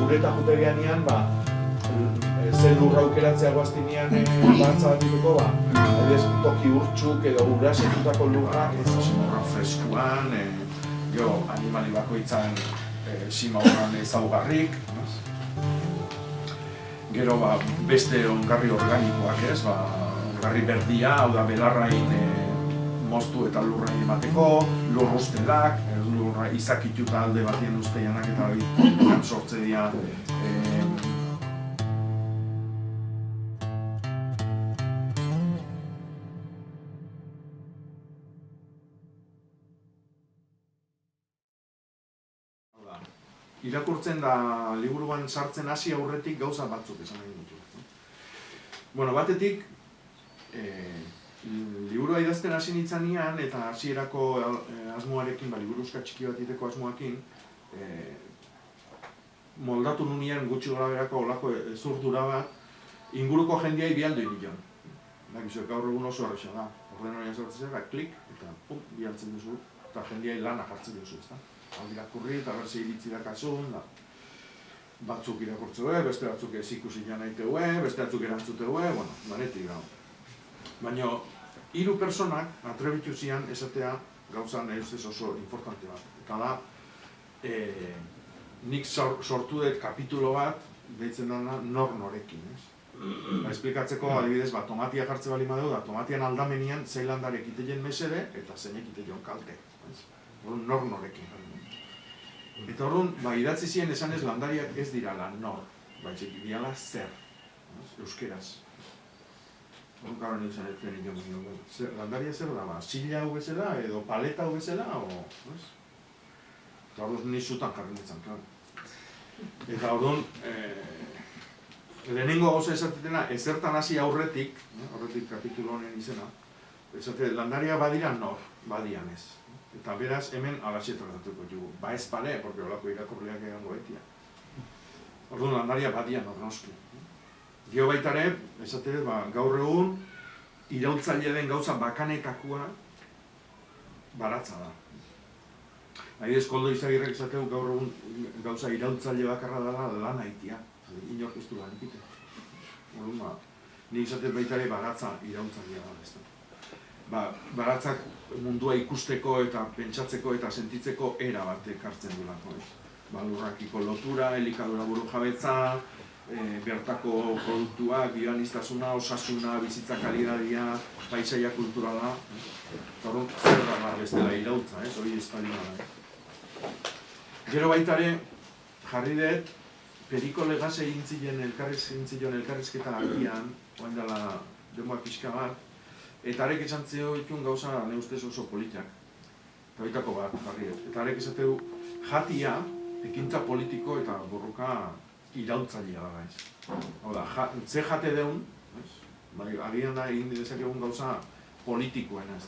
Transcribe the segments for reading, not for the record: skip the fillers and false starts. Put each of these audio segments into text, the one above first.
ureta jute geanean, zen lurra aukeratzea guaztinean batza bat dituko, adibidez, toki urtsuk edo urasetutako lurrak, simorra freskuan, gero animali bakoitzan sima horran ezaugarrik, gero beste ongarri organikoak ez, ongarri berdia, hau da belarrain moztu eta lurrain emateko, lur ustelak, lurra izakituta alde batien usteianak eta sortze dira irakurtzen da liburuan sartzen hasi aurretik gauza batzuk esan nahi ditu. Bueno, batetik, liburua idazten hasi nintzanean eta hasierako asmoarekin, liburuzka txiki bat iteko asmoakin, moldatu nunean gutxi gora berako olako ezurdura bat inguruko jendeai bialdu inion. Gaur egun oso horrexan da. Ordenoia sortzen zera, klik, eta pum, bialtzen duzu, eta jendeai lana jartzen duzu, ez da? Irakurri eta berze iritzi dakasun, batzuk irakurtzeue, beste batzuk ez ikusi janaiteue, beste batzuk erantzuteue, manetik gau. Baina, 3 personak atrebitu zian esatea gauza nahi ustez oso importante bat. Eta da, nik sortu dut kapitulo bat, behitzen dana nor-norekin, ez? Esplikatzeko, adibidez, tomatia jartze bali madeu da, tomatian aldamenian zeilandarek iteien mesede eta zeinek iteien kalte. Nor-norekin. Eta orduan, idatzi ziren esanez landariak ez dirala nor, baizik dirala zer, euskeraz. Orduan garen izan ez zen ino, landaria zer da, sila hau bezala edo paleta hau bezala, eta orduan ni zutan jarri nintzen, klar. Eta orduan, lehenengo gauza esatetena, ezertan hasi aurretik kapitulo honen izena, landaria badira nor, badian ez. Eta beraz, hemen alaxe tratatuko dugu. Ez pale, porque holako irakurriak egango baitia. Orduan, landaria badia noski. Gio baitare, esatez, gaur egun, iraultzaile den gauza bakanekakua baratza da. Adibidez, Koldo Izagirrek esateu gaur egun gauza iraultzaile bakarra dela lan haitia. Inork ez du lan ekite. Orduan, nik esatez baitare baratza iraultzailea da. Baratzak mundua ikusteko eta pentsatzeko eta sentitzeko era bat ekartzen duelako. Lurrakiko lotura, elikadura buru jabetza, bertako produktuak, bioaniztasuna, osasuna, bizitza kalidadia, paisaia kulturala. Orduan, zer da bestela iraultza, hori ez balina da. Gero baitare, jarri dut, Periko Legaz egin zilen elkarrizketa agian, oain dela denboa pixka bat, eta arek esan zeo itun gauza ne ustez oso politiak. Eta baitako bat, jarri dut. Eta arek esateu jatia, ekintza politiko eta borroka iraultzailea da gaiz. Hau da, ze jate deun, agian da egin dezakegun gauza politikoena ez.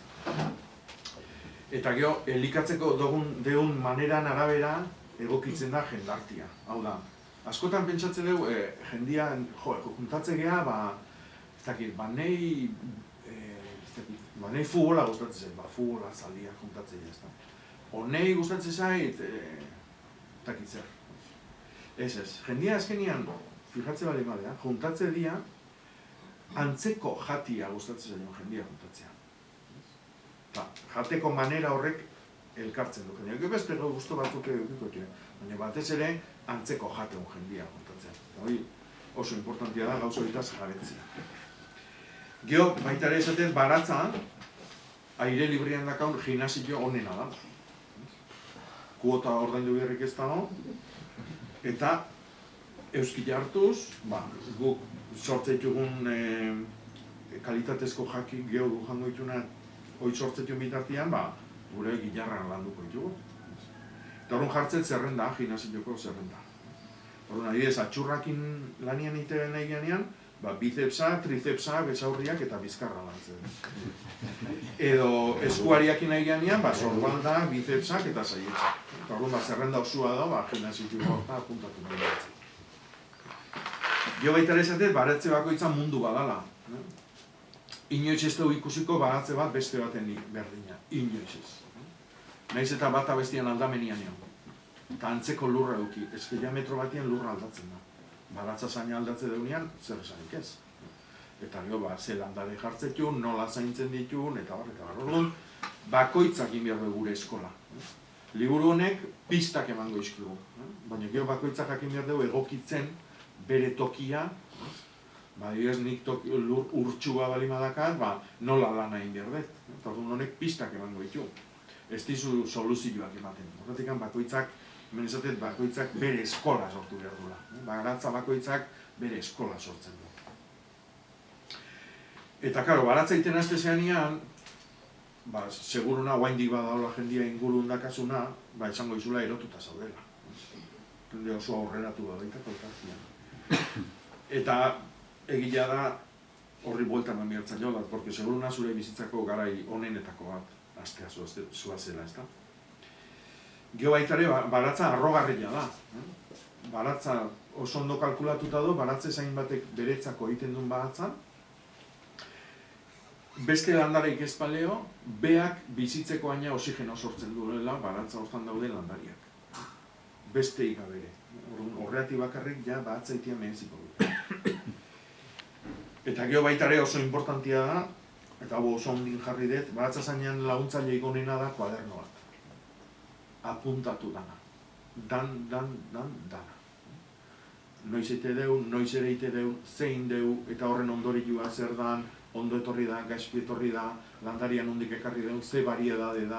Eta gero, elikatzeko deun maneran arabera egokitzen da jendartia. Hau da, askotan pentsatzen dugu, jendia, juntatze geha, ez dakit, nei futbola gustatzen zait, futbola zaldia juntatzen ez da. Honei gustatzen zait, ez dakit zer. Ez, jendia azkenian, fijatze bali madea, juntatze dia, antzeko jatia gustatzen zaio jendia juntatzea. Jateko manera horrek elkartzen du jendia. Beste gustu batzuk edukiko, baina batez ere antzeko jateun jendia juntatzea. Hori oso importantia da gauza horitaz jabetzea. Gero, baita ere esatez, baratza, aire librian dakaun gimnasio honena da. Kuota ordaindu beharrik ez dago, eta euskila hartuz, guk sortzeitugun kalitatezko jakin geho du jango dituna hoi sortzeitun bitartian, gure gilarran landuko ditugu. Eta horren jartzen zerrenda, gimnasioko zerrenda. Horren adibidez, atxurrakin lanian ite nahi ganean, bicepsa, tricepsa, besaurriak eta bizkarra lantzen. Edo eskuariakin nahi ganean, sorbalda, bicepsak eta saietzak. Eta horren zerrenda osua da, gimnasioko horta apuntatu nahi batzen. Gio baitara esatez, baratze bakoitza mundu badala. Inoiz ez dugu ikusiko baratze bat beste baten berdina. Inoiz ez. Naiz eta bata bestian aldamenian egon. eta antzeko lurra eduki, eske ja metro batien lurra aldatzen da. Baratza zaina aldatze deunean, zer esanik ez. Eta gero, ze landare jartzetun, nola zaintzen ditun, eta bar. Orduan, bakoitzak behar du gure eskola. Liburu honek pistak emango izkigu. Baina gero bakoitzak jakin behar dugu egokitzen bere tokia, adibidez nik lur urtsua bali madakat, nola lan egin behar dut. Eta orduan honek pistak emango ditu. Ez dizu soluzioak ematen. Horretik bakoitzak, hemen esatet bakoitzak bere eskola sortu behar duela. Baratza bakoitzak bere eskola sortzen du. Eta, karo, baratza iten azte zeanean, seguruna, oaindik badaola jendia inguru hundakasuna, esango izula erotuta zaudela. Jende oso aurreratu da baitako elkartian. Eta egila da horri bueltan amiartzen jo bat, porque seguruna zure bizitzako garai onenetako bat astea zuazela, ez da? Gio baitare, baratza arrogarria da. Baratza oso ondo kalkulatuta du, baratze zain batek beretzako egiten duen baratza, beste landareik ez paleo, beak bizitzeko aina oxigeno sortzen duela baratza hortan dauden landariak. Beste ikabere. Horreati bakarrik ja batzaitia mehenziko dut. Eta gero baitare oso importantia da, eta oso ondin jarri dut, baratza zainean laguntzaile ikonena da kuaderno bat. Apuntatu dana. Dana. Noiz eite deu, noiz ere eite deu, zein deu, eta horren ondorioa zer dan, ondo etorri da, gaizki etorri da, landarian nondik ekarri duen, ze bariedade da,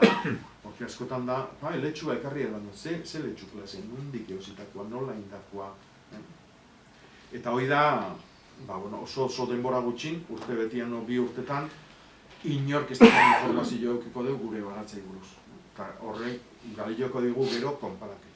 porque askotan da, letxua ekarri edan, ze letxukla zen, nondik eusitakoa, nola indakoa. Eta hoi da, oso denbora gutxin, urte betian bi urtetan, inork ez dagoen informazio eukiko dugu gure baratzei buruz. Eta horrek, galioko dugu gero konparak.